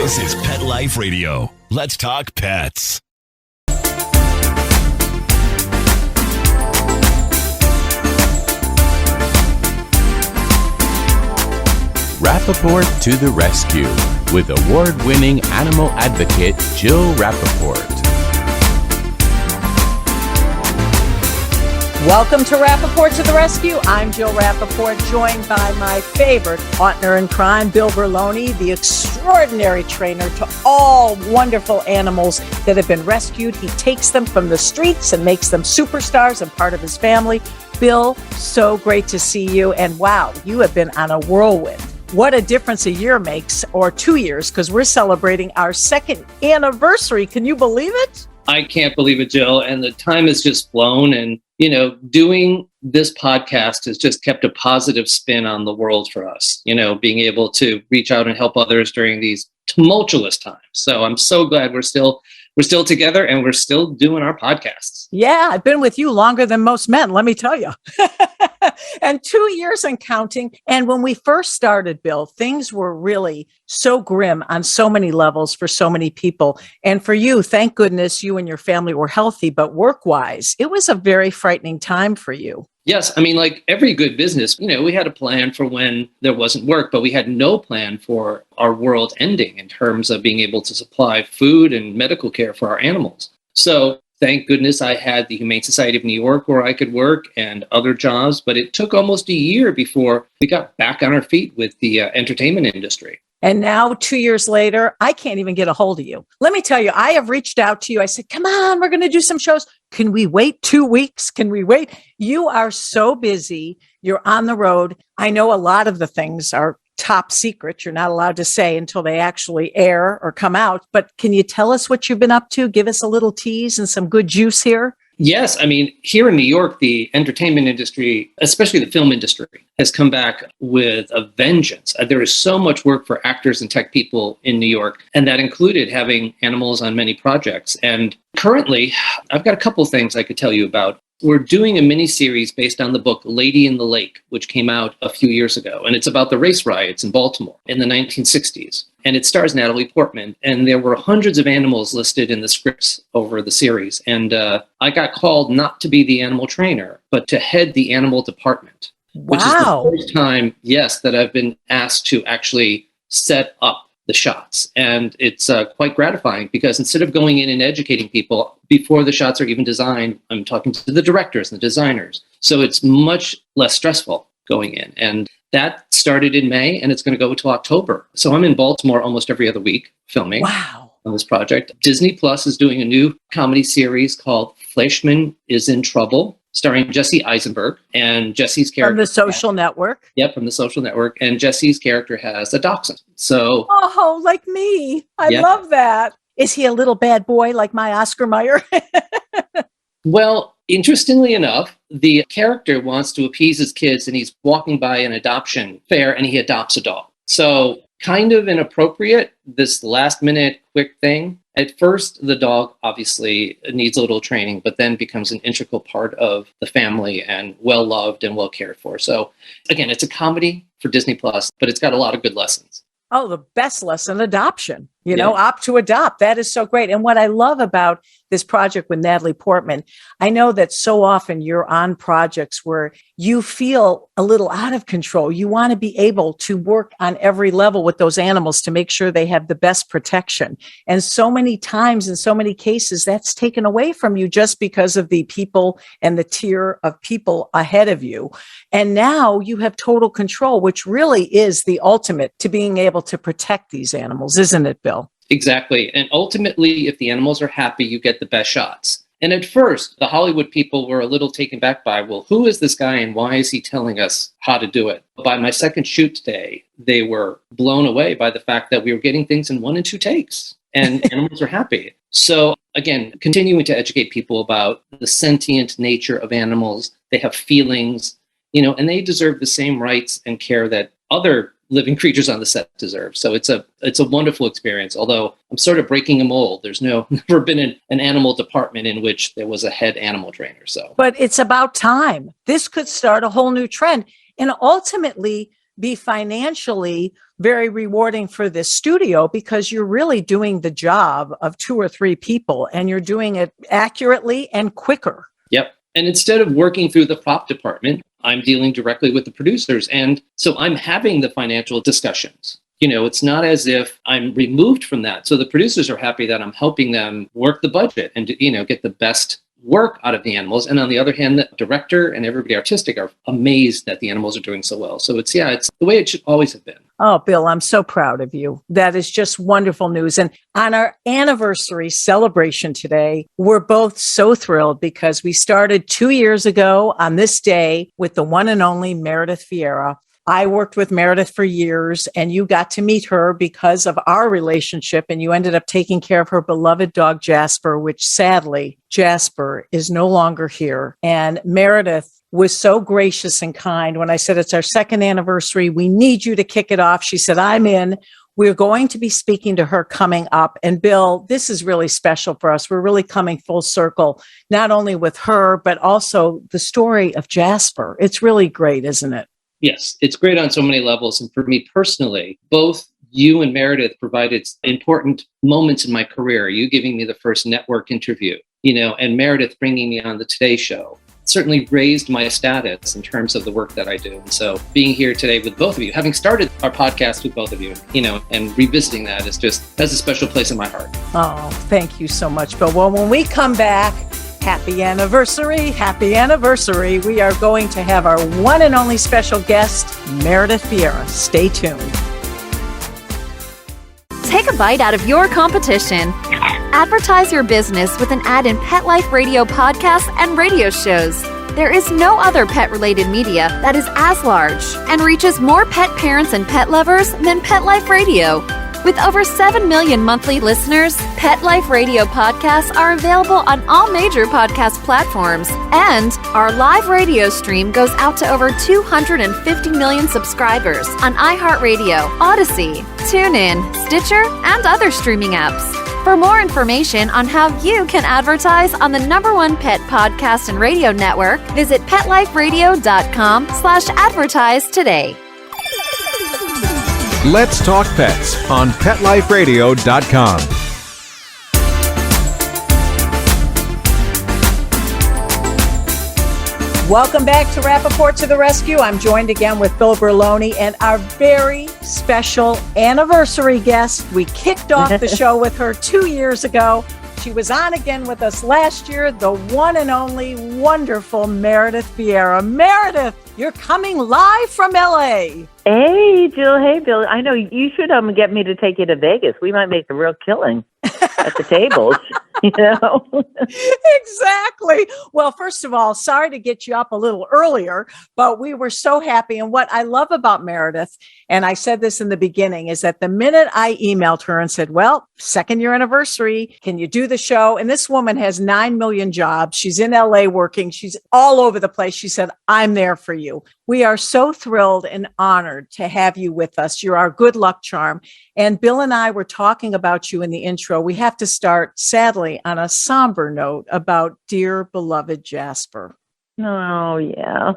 This is Pet Life Radio. Let's talk pets. Rappaport to the rescue with award-winning animal advocate Jill Rappaport. Welcome to Rappaport to the Rescue. I'm Jill Rappaport, joined by my favorite partner in crime, Bill Berloni, the extraordinary trainer to all wonderful animals that have been rescued. He takes them from the streets and makes them superstars and part of his family. Bill, so great to see you. And wow, you have been on a whirlwind. What a difference a year makes, or 2 years, because we're celebrating our second anniversary. Can you believe it? I can't believe it, Jill. And the time has just flown. And, doing this podcast has just kept a positive spin on the world for us, being able to reach out and help others during these tumultuous times. So I'm so glad we're still together and we're still doing our podcasts. Yeah, I've been with you longer than most men, let me tell you. And 2 years and counting. And when we first started, Bill, things were really so grim on so many levels for so many people. And for you, thank goodness you and your family were healthy, but work-wise, it was a very frightening time for you. Yes. I mean, like every good business, we had a plan for when there wasn't work, but we had no plan for our world ending in terms of being able to supply food and medical care for our animals. So thank goodness I had the Humane Society of New York where I could work and other jobs, but it took almost a year before we got back on our feet with the entertainment industry. And now 2 years later, I can't even get a hold of you. Let me tell you, I have reached out to you. I said, come on, we're going to do some shows. Can we wait 2 weeks? Can we wait? You are so busy. You're on the road. I know a lot of the things are top secret. You're not allowed to say until they actually air or come out. But can you tell us what you've been up to? Give us a little tease and some good juice here. Yes. I mean, here in New York, the entertainment industry, especially the film industry, has come back with a vengeance. There is so much work for actors and tech people in New York, and that included having animals on many projects. And currently, I've got a couple things I could tell you about. We're doing a mini-series based on the book Lady in the Lake, which came out a few years ago. And it's about the race riots in Baltimore in the 1960s. And it stars Natalie Portman. And there were hundreds of animals listed in the scripts over the series. And I got called not to be the animal trainer, but to head the animal department. Wow. Which is the first time, yes, that I've been asked to actually set up the shots. And it's quite gratifying because instead of going in and educating people before the shots are even designed, I'm talking to the directors and the designers. So it's much less stressful going in. And that started in May and it's going to go until October. So I'm in Baltimore almost every other week filming. Wow. On this project. Disney Plus is doing a new comedy series called Fleischman is in Trouble, starring Jesse Eisenberg, and Jesse's character From the Social Network. Yep, from the Social Network. And Jesse's character has a dachshund. So, oh, like me. I Yep. love that. Is he a little bad boy like my Oscar Mayer? well, interestingly enough, the character wants to appease his kids and he's walking by an adoption fair and he adopts a dog. So kind of inappropriate, this last minute quick thing. At first, the dog obviously needs a little training, but then becomes an integral part of the family and well loved and well cared for. So again, it's a comedy for Disney Plus, but it's got a lot of good lessons. Oh, the best lesson, adoption, opt to adopt. That is so great. And what I love about this project with Natalie Portman, I know that so often you're on projects where you feel a little out of control. You want to be able to work on every level with those animals to make sure they have the best protection. And so many times in so many cases, that's taken away from you just because of the people and the tier of people ahead of you. And now you have total control, which really is the ultimate to being able to protect these animals, isn't it, Bill? Exactly. And ultimately, if the animals are happy, you get the best shots. And at first, the Hollywood people were a little taken back by, well, who is this guy and why is he telling us how to do it? By my second shoot today, they were blown away by the fact that we were getting things in 1 and 2 takes and animals are happy. So again, continuing to educate people about the sentient nature of animals. They have feelings, and they deserve the same rights and care that other living creatures on the set deserve. So it's a wonderful experience, although I'm sort of breaking a mold. There's never been an animal department in which there was a head animal trainer. So, but it's about time. This could start a whole new trend. And ultimately, be financially very rewarding for this studio because you're really doing the job of 2 or 3 people and you're doing it accurately and quicker. Yep. And instead of working through the prop department, I'm dealing directly with the producers. And so I'm having the financial discussions. It's not as if I'm removed from that. So the producers are happy that I'm helping them work the budget and, get the best work out of the animals. And on the other hand, the director and everybody artistic are amazed that the animals are doing so well. So it's the way it should always have been. Oh, Bill, I'm so proud of you. That is just wonderful news. And on our anniversary celebration today, we're both so thrilled because we started 2 years ago on this day with the one and only Meredith Vieira. I worked with Meredith for years, and you got to meet her because of our relationship, and you ended up taking care of her beloved dog, Jasper, which sadly, Jasper is no longer here. And Meredith was so gracious and kind. When I said, it's our second anniversary, we need you to kick it off. She said, I'm in. We're going to be speaking to her coming up. And Bill, this is really special for us. We're really coming full circle, not only with her, but also the story of Jasper. It's really great, isn't it? Yes, it's great on so many levels. And for me personally, both you and Meredith provided important moments in my career. You giving me the first network interview, and Meredith bringing me on the Today Show certainly raised my status in terms of the work that I do. And so being here today with both of you, having started our podcast with both of you, and revisiting that has a special place in my heart. Oh, thank you so much, Bill. Well, when we come back, happy anniversary. We are going to have our one and only special guest, Meredith Vieira. Stay tuned. Take a bite out of your competition. Advertise your business with an ad in Pet Life Radio podcasts and radio shows. There is no other pet-related media that is as large and reaches more pet parents and pet lovers than Pet Life Radio. With over 7 million monthly listeners, Pet Life Radio podcasts are available on all major podcast platforms, and our live radio stream goes out to over 250 million subscribers on iHeartRadio, Odyssey, TuneIn, Stitcher, and other streaming apps. For more information on how you can advertise on the #1 pet podcast and radio network, visit PetLifeRadio.com/advertise today. Let's Talk Pets on PetLifeRadio.com. Welcome back to Rappaport to the Rescue. I'm joined again with Bill Berloni and our very special anniversary guest. We kicked off the show with her 2 years ago. She was on again with us last year, the one and only wonderful Meredith Vieira. Meredith, you're coming live from LA. Hey, Jill. Hey, Bill. I know you should get me to take you to Vegas. We might make a real killing at the tables. Exactly. Well, first of all, sorry to get you up a little earlier, but we were so happy. And what I love about Meredith, and I said this in the beginning, is that the minute I emailed her and said, well, second year anniversary, can you do the show? And this woman has 9 million jobs. She's in LA working. She's all over the place. She said, I'm there for you. We are so thrilled and honored to have you with us. You're our good luck charm. And Bill and I were talking about you in the intro. We have to start, sadly, on a somber note about dear beloved Jasper. Oh, yeah.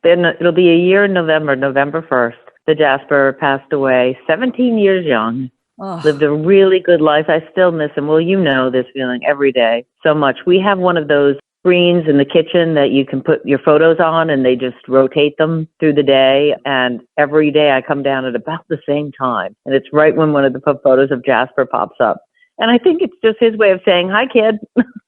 It'll be a year in November 1st. The Jasper passed away, 17 years young. Oh. Lived a really good life. I still miss him. Well, you know this feeling every day so much. We have one of those screens in the kitchen that you can put your photos on, and they just rotate them through the day. And every day I come down at about the same time. And it's right when one of the photos of Jasper pops up. And I think it's just his way of saying, hi, kid,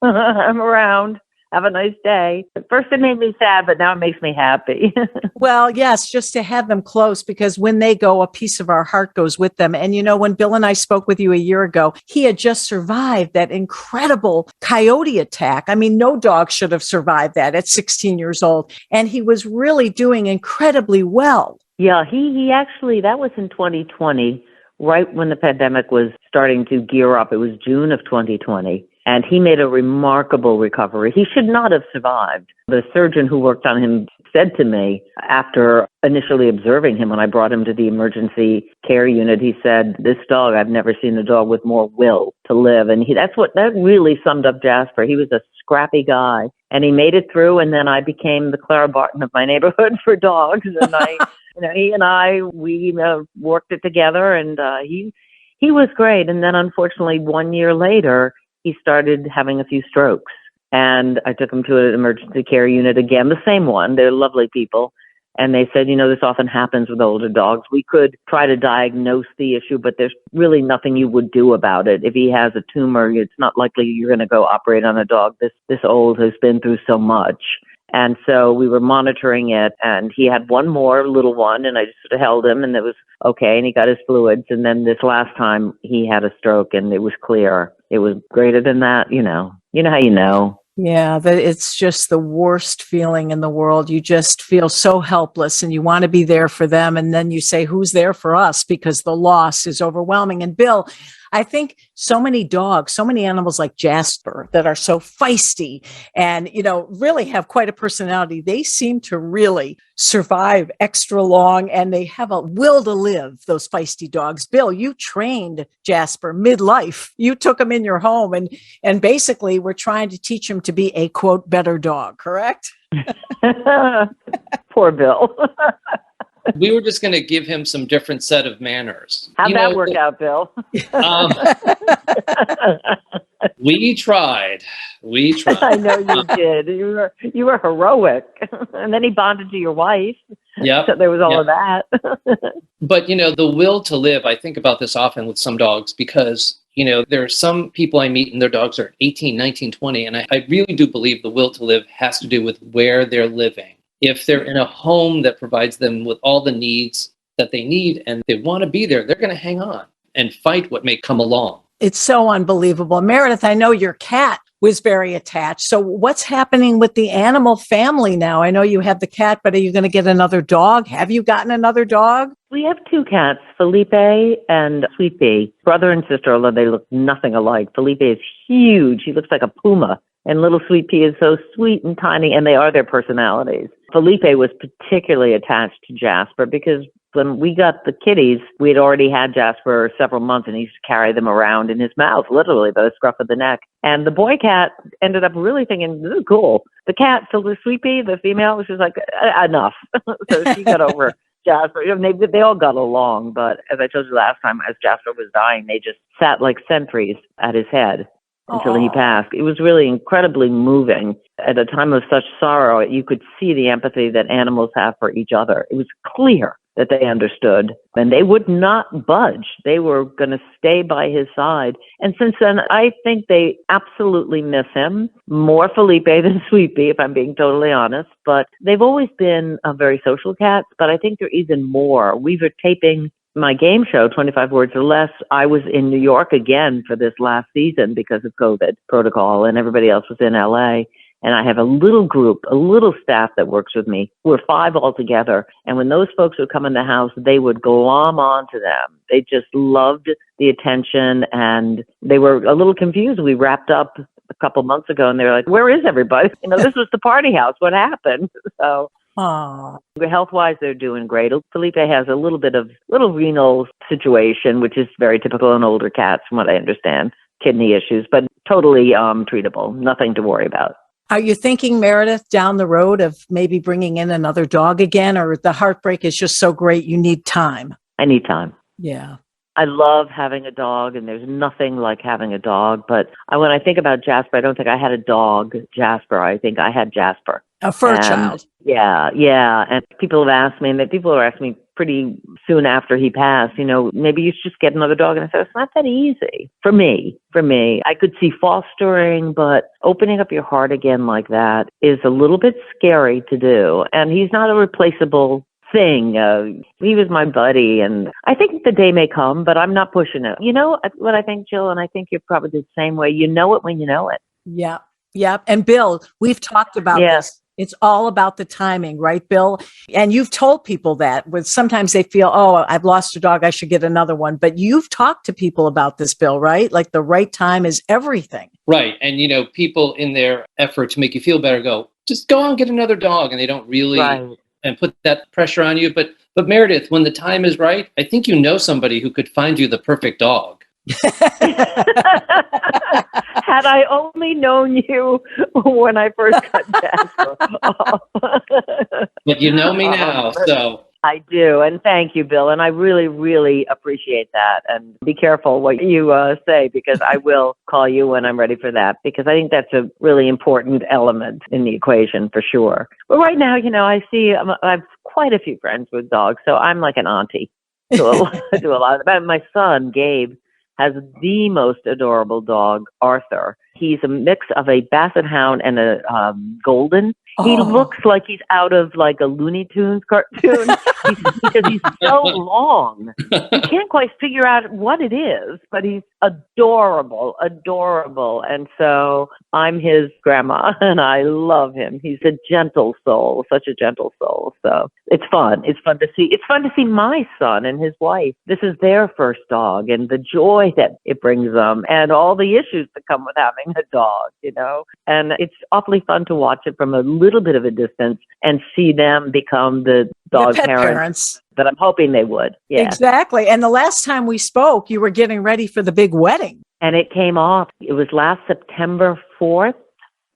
I'm around. Have a nice day. At first it made me sad, but now it makes me happy. Well, yes, just to have them close, because when they go, a piece of our heart goes with them. And, when Bill and I spoke with you a year ago, he had just survived that incredible coyote attack. I mean, no dog should have survived that at 16 years old. And he was really doing incredibly well. Yeah, he actually, that was in 2020, right when the pandemic was starting to gear up. It was June of 2020. And he made a remarkable recovery. He should not have survived. The surgeon who worked on him said to me, after initially observing him when I brought him to the emergency care unit, he said, this dog, I've never seen a dog with more will to live. And that really summed up Jasper. He was a scrappy guy, and he made it through. And then I became the Clara Barton of my neighborhood for dogs. And I He and I, we worked it together, and he was great. And then unfortunately, 1 year later, he started having a few strokes. And I took him to an emergency care unit again, the same one. They're lovely people. And they said, this often happens with older dogs. We could try to diagnose the issue, but there's really nothing you would do about it. If he has a tumor, it's not likely you're going to go operate on a dog this old, who's been through so much. And so we were monitoring it, and he had one more little one, and I just sort of held him, and it was okay, and he got his fluids. And then this last time he had a stroke, and it was clear. It was greater than that, You know how you know. Yeah, that it's just the worst feeling in the world. You just feel so helpless and you want to be there for them. And then you say, who's there for us? Because the loss is overwhelming. And Bill, I think so many dogs, so many animals like Jasper that are so feisty and, really have quite a personality. They seem to really survive extra long and they have a will to live, those feisty dogs. Bill, you trained Jasper midlife. You took him in your home and basically were trying to teach him to be a, quote, better dog, correct? Poor Bill. We were just going to give him some different set of manners. How'd that work out, Bill? We tried. I know you did. You were heroic. And then he bonded to your wife. Yeah. So there was all of that. But, the will to live, I think about this often with some dogs because, there are some people I meet and their dogs are 18, 19, 20. And I really do believe the will to live has to do with where they're living. If they're in a home that provides them with all the needs that they need and they want to be there, they're going to hang on and fight what may come along. It's so unbelievable. Meredith, I know your cat was very attached. So what's happening with the animal family now? I know you have the cat, but are you going to get another dog? Have you gotten another dog? We have two cats, Felipe and Sweet Pea, brother and sister, although they look nothing alike. Felipe is huge. He looks like a puma. And little Sweet Pea is so sweet and tiny, and they are their personalities. Felipe was particularly attached to Jasper because when we got the kitties, we had already had Jasper several months, and he used to carry them around in his mouth, literally by the scruff of the neck. And the boy cat ended up really thinking, this is cool. The cat, the Sweet Pea, the female, was just like, enough. So she got over Jasper. They all got along, but as I told you last time, as Jasper was dying, they just sat like sentries at his head until he passed. It was really incredibly moving. At a time of such sorrow, you could see the empathy that animals have for each other. It was clear that they understood, and they would not budge. They were going to stay by his side. And since then, I think they absolutely miss him, more Felipe than Sweet Pea, if I'm being totally honest. But they've always been very social cats, but I think they're even more. We were taping my game show, 25 Words or Less. I was in New York again for this last season because of COVID protocol, and everybody else was in LA. And I have a little group, a little staff that works with me. We're 5 altogether. And when those folks would come in the house, they would glom onto them. They just loved the attention, and they were a little confused. We wrapped up a couple months ago, and they were like, where is everybody? This was the party house. What happened? So health-wise, they're doing great. Felipe has a little renal situation, which is very typical in older cats, from what I understand, kidney issues, but totally treatable. Nothing to worry about. Are you thinking, Meredith, down the road of maybe bringing in another dog again, or the heartbreak is just so great you need time? I need time. Yeah. I love having a dog, and there's nothing like having a dog. But when I think about Jasper, I don't think I had a dog, Jasper. I think I had Jasper. A fur child. Yeah. And people are asking me pretty soon after he passed, maybe you should just get another dog. And I said, it's not that easy for me. I could see fostering, but opening up your heart again like that is a little bit scary to do. And he's not a replaceable thing. He was my buddy, and I think the day may come, but I'm not pushing it. You know what I think, Jill, and I think you're probably the same way. You know it when you know it. Yeah. And Bill, we've talked about this. It's all about the timing, right, Bill? And you've told people that sometimes they feel, I've lost a dog, I should get another one. But you've talked to people about this, Bill, right? Like the right time is everything. Right. And, people in their effort to make you feel better go, just go out and get another dog. And they don't really and put that pressure on you. But Meredith, when the time is right, I think you know somebody who could find you the perfect dog. Had I only known you when I first got Jasper. But you know me now, so. I do. And thank you, Bill. And I really, really appreciate that. And be careful what you say, because I will call you when I'm ready for that, because I think that's a really important element in the equation for sure. But right now, I have quite a few friends with dogs, so I'm like an auntie to a lot of them. My son, Gabe, has the most adorable dog, Arthur. He's a mix of a Basset Hound and a Golden. He looks like he's out of like a Looney Tunes cartoon because he's so long. You can't quite figure out what it is, but he's adorable. And so I'm his grandma, and I love him. He's a gentle soul, such a gentle soul. So it's fun. It's fun to see. It's fun to see my son and his wife. This is their first dog, and the joy that it brings them, and all the issues that come with having a dog, And it's awfully fun to watch it from a little bit of a distance and see them become the dog parents that I'm hoping they would. Yeah. Exactly. And the last time we spoke, you were getting ready for the big wedding. And it came off. It was last September 4th,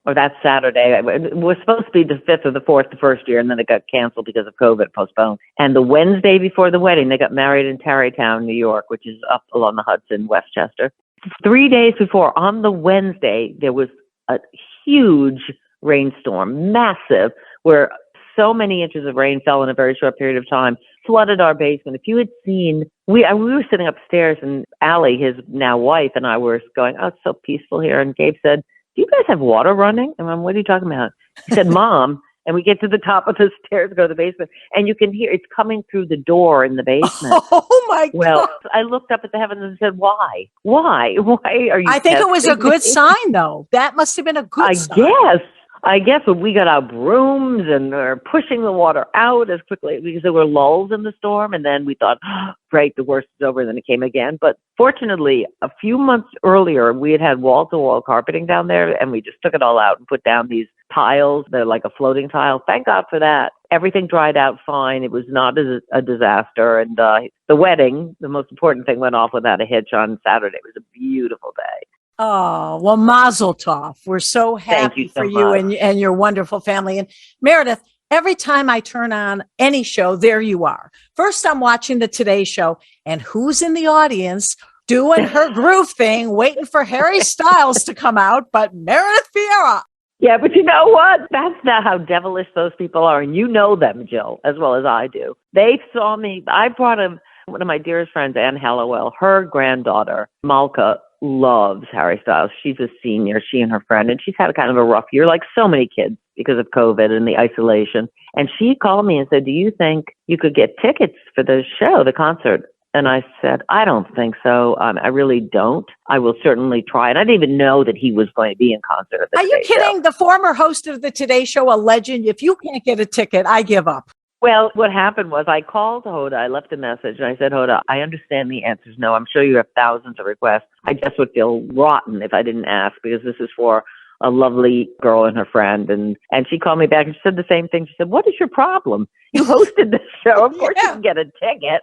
or that Saturday. It was supposed to be the 5th or the 4th the first year, and then it got canceled because of COVID, postponed. And the Wednesday before the wedding, they got married in Tarrytown, New York, which is up along the Hudson, Westchester. 3 days before, on the Wednesday, there was a huge rainstorm, massive, where so many inches of rain fell in a very short period of time, flooded our basement. If you had seen, we were sitting upstairs, and Allie, his now wife, and I were going, "Oh, it's so peaceful here." And Gabe said, "Do you guys have water running?" And I'm, "What are you talking about?" He said, "Mom." And we get to the top of the stairs, go to the basement, and you can hear it's coming through the door in the basement. Oh my God. Well, I looked up at the heavens and said, "Why? Why are you?" I think it was a good me?" sign, though. That must have been a good sign. I guess when we got our brooms and were pushing the water out as quickly, because there were lulls in the storm, and then we thought, great, the worst is over, and then it came again. But fortunately, a few months earlier, we had wall-to-wall carpeting down there, and we just took it all out and put down these tiles. They're like a floating tile. Thank God for that. Everything dried out fine. It was not a disaster. And the wedding, the most important thing, went off without a hitch on Saturday. It was a beautiful day. Oh, well, mazel tov. We're so happy for you and your wonderful family. And Meredith, every time I turn on any show, there you are. First, I'm watching the Today Show, and who's in the audience doing her groove thing, waiting for Harry Styles to come out, but Meredith Vieira. Yeah, but you know what? That's not how devilish those people are. And you know them, Jill, as well as I do. They saw me. I brought one of my dearest friends, Anne Hallowell, her granddaughter, Malka, loves Harry Styles. She's a senior, she and her friend, and she's had kind of a rough year, like so many kids, because of COVID and the isolation. And she called me and said, "Do you think you could get tickets for the show, the concert?" And I said, "I don't think so. I really don't. I will certainly try." And I didn't even know that he was going to be in concert at the Today Show. Are you kidding? The former host of the Today Show, a legend. If you can't get a ticket, I give up. Well, what happened was I called Hoda. I left a message, and I said, "Hoda, I understand the answer is no. I'm sure you have thousands of requests. I just would feel rotten if I didn't ask, because this is for a lovely girl and her friend." And she called me back and she said the same thing. She said, "What is your problem? You hosted this show. Of course you can get a ticket."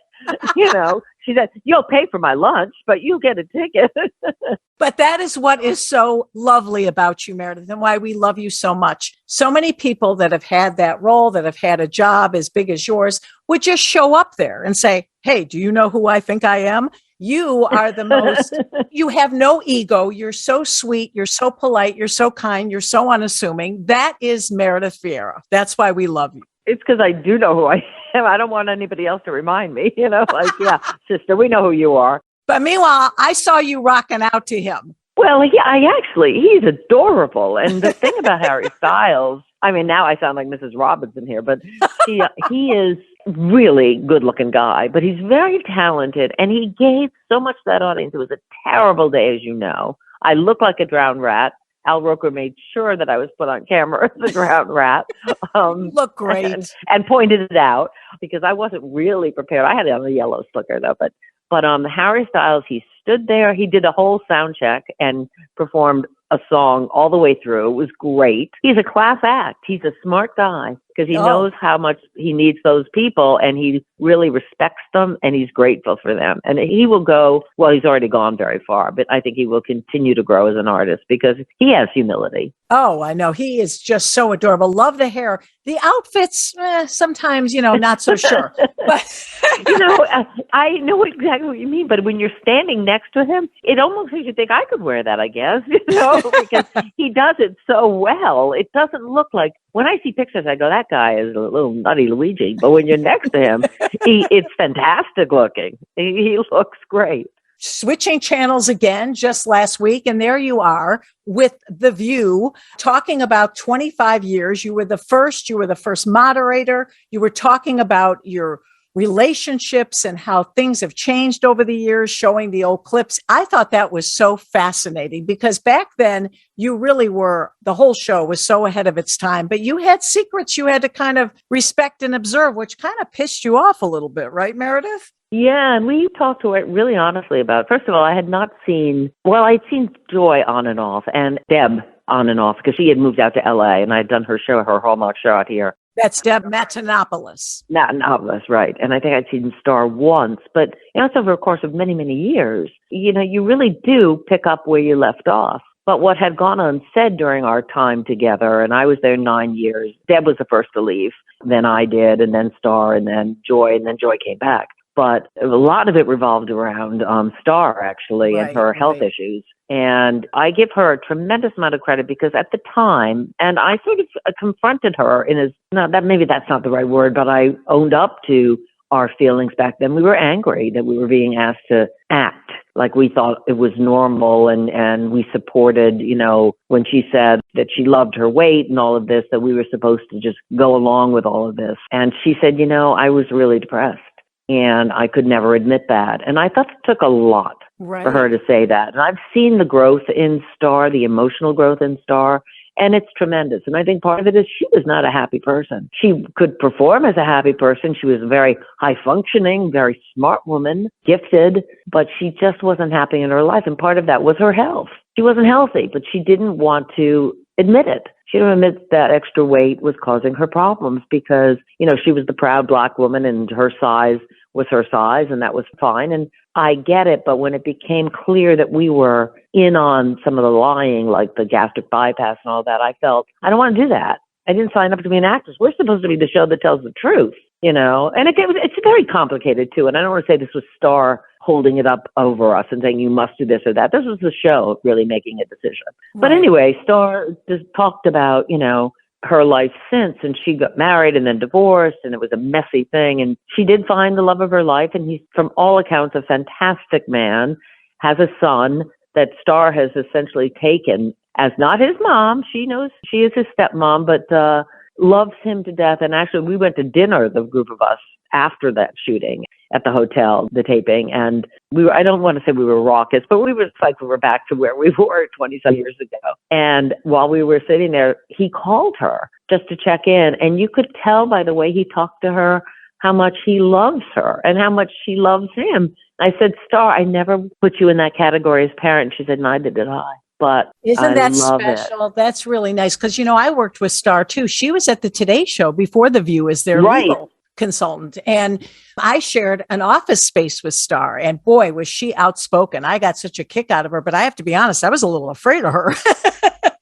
She said, "You'll pay for my lunch, but you'll get a ticket." But that is what is so lovely about you, Meredith, and why we love you so much. So many people that have had that role, that have had a job as big as yours, would just show up there and say, "Hey, do you know who I think I am?" You are the most, you have no ego. You're so sweet. You're so polite. You're so kind. You're so unassuming. That is Meredith Vieira. That's why we love you. It's because I do know who I am. I don't want anybody else to remind me, yeah, sister, we know who you are. But meanwhile, I saw you rocking out to him. Well, he's adorable. And the thing about Harry Styles, I mean, now I sound like Mrs. Robinson here, but he is really good-looking guy, but he's very talented, and he gave so much to that audience. It was a terrible day, as you know. I look like a drowned rat. Al Roker made sure that I was put on camera as a drowned rat. You look great. And pointed it out, because I wasn't really prepared. I had it on a yellow slicker, though, but Harry Styles, he stood there. He did a whole sound check and performed a song all the way through. It was great. He's a class act. He's a smart guy. because he knows how much he needs those people, and he really respects them, and he's grateful for them. And he will go, well, he's already gone very far, but I think he will continue to grow as an artist because he has humility. Oh, I know. He is just so adorable. Love the hair. The outfits, sometimes, not so sure. But I know exactly what you mean. But when you're standing next to him, it almost makes you think I could wear that, I guess, because he does it so well. It doesn't look like, when I see pictures, I go, that guy is a little nutty Luigi. But when you're next to him, it's fantastic looking. He looks great. Switching channels again just last week, and there you are with The View, talking about 25 years. You were the first moderator. You were talking about your relationships and how things have changed over the years, showing the old clips. I thought that was so fascinating because back then you really were, the whole show was so ahead of its time, but you had secrets you had to kind of respect and observe, which kind of pissed you off a little bit, right, Meredith? Yeah, and we talked to it really honestly about, first of all, I had not seen, I'd seen Joy on and off and Deb on and off because she had moved out to LA and I had done her Hallmark show out here. That's Deb Matenopoulos. Matenopoulos, right. And I think I'd seen Star once, but it's over a course of many, many years. You really do pick up where you left off. But what had gone unsaid during our time together, and I was there 9 years, Deb was the first to leave, then I did, and then Star, and then Joy came back. But a lot of it revolved around Star, actually, and her health issues. And I give her a tremendous amount of credit because at the time, and I sort of confronted her maybe that's not the right word, but I owned up to our feelings back then. We were angry that we were being asked to act like we thought it was normal, and we supported, when she said that she loved her weight and all of this, that we were supposed to just go along with all of this. And she said, I was really depressed. And I could never admit that. And I thought it took a lot for her to say that. And I've seen the growth in Star, the emotional growth in Star, and it's tremendous. And I think part of it is she was not a happy person. She could perform as a happy person. She was a very high functioning, very smart woman, gifted, but she just wasn't happy in her life. And part of that was her health. She wasn't healthy, but she didn't want to admit it. She didn't admit that extra weight was causing her problems because, she was the proud Black woman and her size was her size, and that was fine. And I get it, but when it became clear that we were in on some of the lying, like the gastric bypass and all that, I felt, I don't want to do that. I didn't sign up to be an actress. We're supposed to be the show that tells the truth, and it's very complicated too. And I don't want to say this was Star holding it up over us and saying you must do this or that. This was the show really making a decision. Right. But anyway, Star just talked about, her life since, and she got married and then divorced, and it was a messy thing. And she did find the love of her life, and he's, from all accounts, a fantastic man, has a son that Star has essentially taken as not his mom. She knows she is his stepmom, but loves him to death. And actually, we went to dinner, the group of us, after that shooting at the hotel, the taping. And I don't want to say we were raucous, but we were like we were back to where we were 20-some years ago. And while we were sitting there, he called her just to check in. And you could tell by the way he talked to her how much he loves her and how much she loves him. I said, Star, I never put you in that category as parent. She said, neither did I. But isn't that special? That's really nice. Because, I worked with Star too. She was at the Today Show before The View as their legal consultant. And I shared an office space with Star. And boy, was she outspoken. I got such a kick out of her. But I have to be honest, I was a little afraid of her.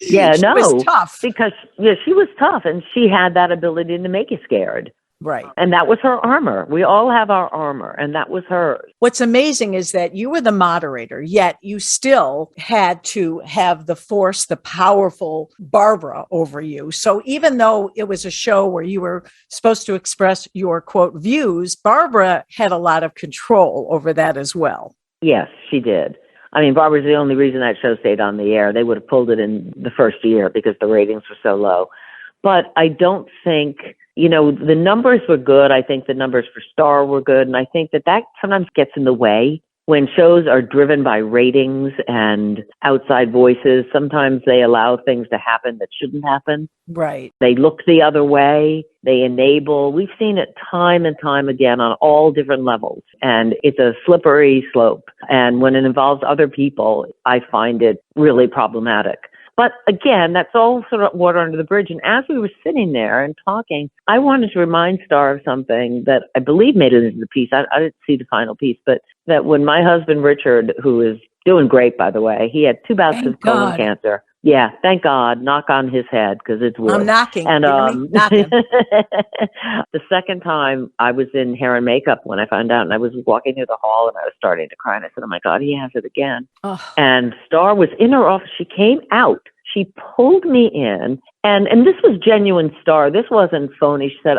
She was tough. Because, she was tough. And she had that ability to make you scared. Right. And that was her armor. We all have our armor, and that was hers. What's amazing is that you were the moderator, yet you still had to have the force, the powerful Barbara over you. So even though it was a show where you were supposed to express your, quote, views, Barbara had a lot of control over that as well. Yes, she did. I mean, Barbara's the only reason that show stayed on the air. They would have pulled it in the first year because the ratings were so low. But I don't think, the numbers were good. I think the numbers for Star were good. And I think that sometimes gets in the way when shows are driven by ratings and outside voices. Sometimes they allow things to happen that shouldn't happen. Right. They look the other way. They enable. We've seen it time and time again on all different levels. And it's a slippery slope. And when it involves other people, I find it really problematic. But again, that's all sort of water under the bridge. And as we were sitting there and talking, I wanted to remind Star of something that I believe made it into the piece. I didn't see the final piece, but that when my husband, Richard, who is doing great, by the way, he had 2 bouts of colon cancer. Yeah, thank God. Knock on his head, because it's wood. I'm knocking. And knocking. the second time I was in hair and makeup when I found out, and I was walking through the hall and I was starting to cry. And I said, "Oh my God, he has it again." Oh. And Star was in her office. She came out. She pulled me in, and this was genuine Star. This wasn't phony. She said,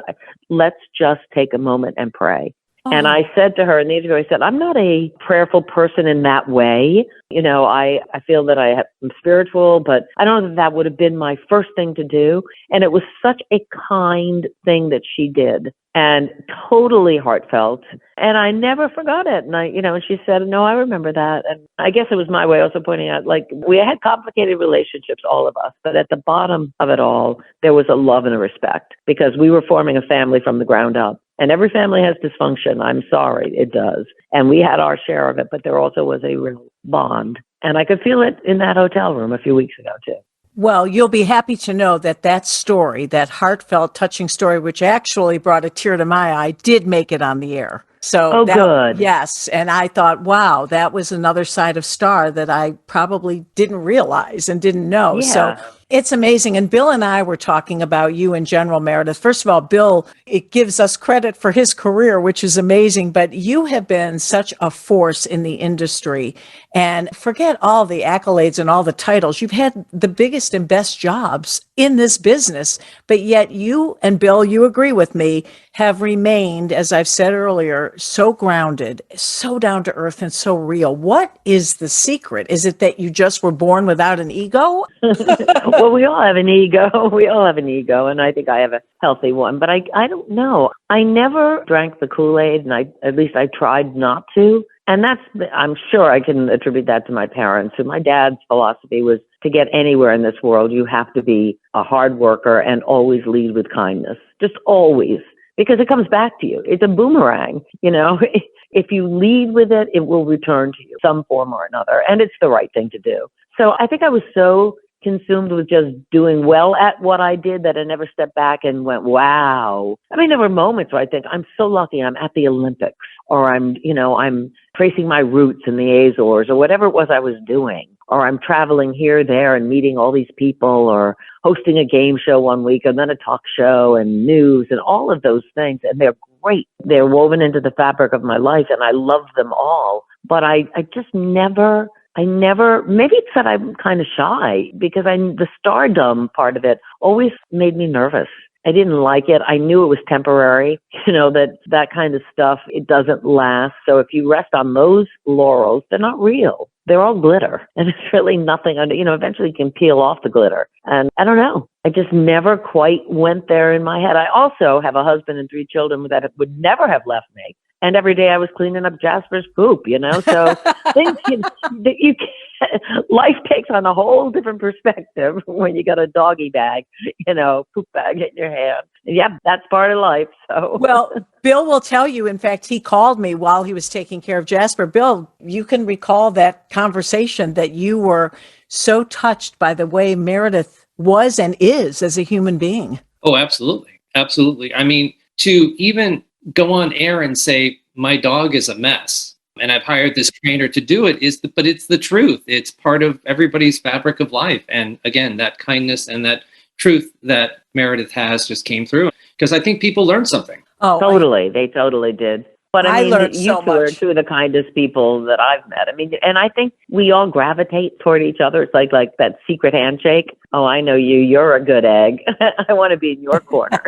"Let's just take a moment and pray." And I said to her in the interview, I said, "I'm not a prayerful person in that way. You know, I feel that I'm spiritual, but I don't know that would have been my first thing to do." And it was such a kind thing that she did, and totally heartfelt. And I never forgot it. And and she said, "No, I remember that." And I guess it was my way also pointing out, like, we had complicated relationships, all of us, but at the bottom of it all, there was a love and a respect, because we were forming a family from the ground up. And every family has dysfunction. I'm sorry, it does. And we had our share of it, but there also was a real bond. And I could feel it in that hotel room a few weeks ago, too. Well, you'll be happy to know that story, that heartfelt, touching story, which actually brought a tear to my eye, did make it on the air. So good. Yes. And I thought, wow, that was another side of Star that I probably didn't realize and didn't know. Yeah. So it's amazing. And Bill and I were talking about you in general, Meredith. First of all, Bill, it gives us credit for his career, which is amazing, but you have been such a force in the industry. And forget all the accolades and all the titles. You've had the biggest and best jobs in this business, but yet you and Bill, you agree with me, have remained, as I've said earlier, so grounded, so down to earth, and so real. What is the secret? Is it that you just were born without an ego? Well, we all have an ego. We all have an ego, and I think I have a healthy one. But I don't know. I never drank the Kool-Aid, and at least I tried not to. And I'm sure I can attribute that to my parents. So my dad's philosophy was, to get anywhere in this world, you have to be a hard worker and always lead with kindness. Just always. Because it comes back to you. It's a boomerang, If you lead with it, it will return to you some form or another. And it's the right thing to do. So I think I was so consumed with just doing well at what I did that I never stepped back and went, wow. I mean, there were moments where I think, I'm so lucky I'm at the Olympics, or I'm tracing my roots in the Azores, or whatever it was I was doing, or I'm traveling here, there, and meeting all these people, or hosting a game show one week and then a talk show and news and all of those things. And they're great. They're woven into the fabric of my life, and I love them all. But I just never, maybe it's that I'm kind of shy, because the stardom part of it always made me nervous. I didn't like it. I knew it was temporary, that kind of stuff, it doesn't last. So if you rest on those laurels, they're not real. They're all glitter, and it's really nothing under, eventually you can peel off the glitter. And I don't know. I just never quite went there in my head. I also have a husband and 3 children that would never have left me. And every day I was cleaning up Jasper's poop, So things life takes on a whole different perspective when you got a doggy bag, poop bag in your hand. Yeah, that's part of life. So well, Bill will tell you, in fact, he called me while he was taking care of Jasper. Bill, you can recall that conversation that you were so touched by the way Meredith was and is as a human being. Oh, absolutely. Absolutely. I mean, to even go on air and say, my dog is a mess, and I've hired this trainer to do it, but it's the truth. It's part of everybody's fabric of life. And again, that kindness and that truth that Meredith has just came through, because I think people learned something. Oh, totally. They totally did. But I mean, learned you so two are much. two of the kindest people that I've met. I mean, and I think we all gravitate toward each other. It's like that secret handshake. Oh, I know you. You're a good egg. I want to be in your corner,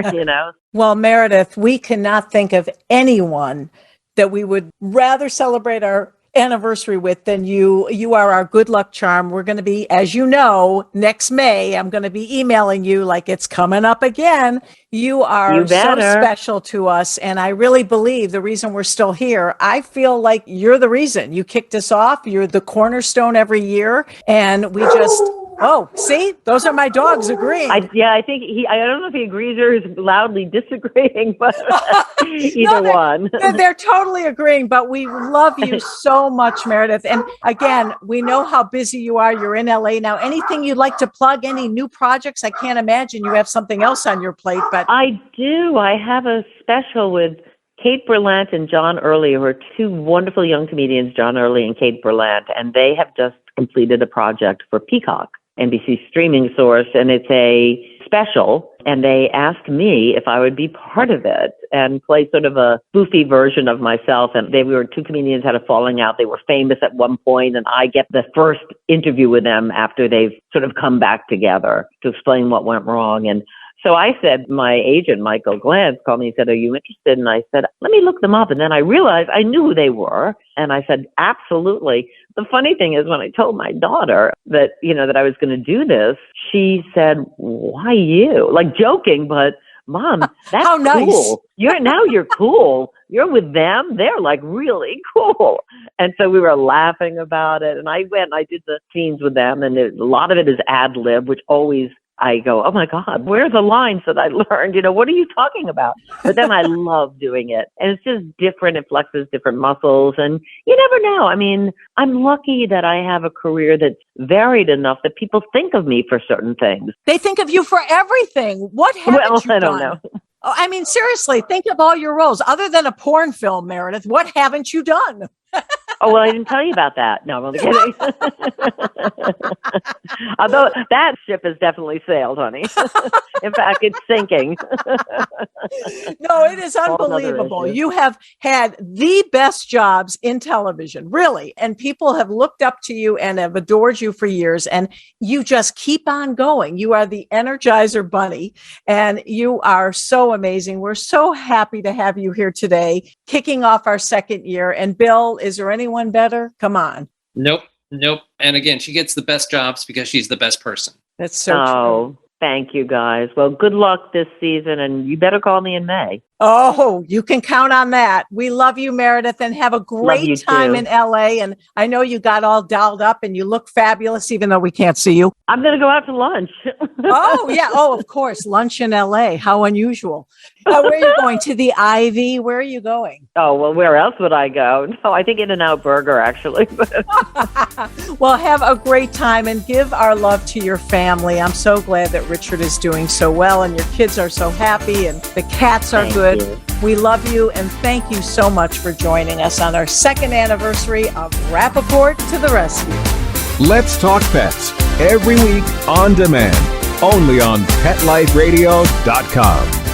Well, Meredith, we cannot think of anyone that we would rather celebrate our anniversary with than you. You are our good luck charm. We're going to be, as you know, next May, I'm going to be emailing you like it's coming up again. You are so special to us. And I really believe the reason we're still here, I feel like you're the reason. You kicked us off. You're the cornerstone every year. And we just Oh, see, those are my dogs agreeing. I think I don't know if he agrees or is loudly disagreeing, but either one. They're totally agreeing, but we love you so much, Meredith. And again, we know how busy you are. You're in LA now. Anything you'd like to plug? Any new projects? I can't imagine you have something else on your plate, but I do. I have a special with Kate Berlant and John Early, who are two wonderful young comedians, John Early and Kate Berlant, and they have just completed a project for Peacock, NBC's streaming source, and it's a special, and they asked me if I would be part of it and play sort of a spoofy version of myself. And we were two comedians had a falling out. They were famous at one point, and I get the first interview with them after they've sort of come back together to explain what went wrong. And so I said, my agent, Michael Glantz, called me and said, are you interested? And I said, let me look them up. And then I realized I knew who they were. And I said, absolutely. The funny thing is when I told my daughter that, that I was going to do this, she said, why you? Like joking, but Mom, that's how nice. Cool. You're cool. You're with them. They're like really cool. And so we were laughing about it. And I went and I did the scenes with them. And a lot of it is ad lib, which always I go, oh my God, where are the lines that I learned? What are you talking about? But then I love doing it. And it's just different. It flexes different muscles. And you never know. I mean, I'm lucky that I have a career that's varied enough that people think of me for certain things. They think of you for everything. What haven't you I don't done? know. Oh, I mean, seriously, think of all your roles. Other than a porn film, Meredith, what haven't you done? Oh, well, I didn't tell you about that. No, I'm only kidding. Although that ship has definitely sailed, honey. In fact, it's sinking. No, it is unbelievable. You have had the best jobs in television, really. And people have looked up to you and have adored you for years. And you just keep on going. You are the Energizer Bunny. And you are so amazing. We're so happy to have you here today, kicking off our second year. And Bill, is there anyone better? Come on. Nope. And again, she gets the best jobs because she's the best person. That's so true. Thank you, guys. Well, good luck this season, and you better call me in May. Oh, you can count on that. We love you, Meredith, and have a great time in LA. And I know you got all dolled up and you look fabulous, even though we can't see you. I'm going to go out to lunch. Oh, yeah. Oh, of course. Lunch in LA. How unusual. Where are you going? To the Ivy? Where are you going? Oh, well, where else would I go? No, I think In-N-Out Burger, actually. Well, have a great time and give our love to your family. I'm so glad that Richard is doing so well and your kids are so happy and the cats are good. We love you and thank you so much for joining us on our second anniversary of Rappaport to the Rescue. Let's Talk Pets, every week on demand, only on PetLifeRadio.com.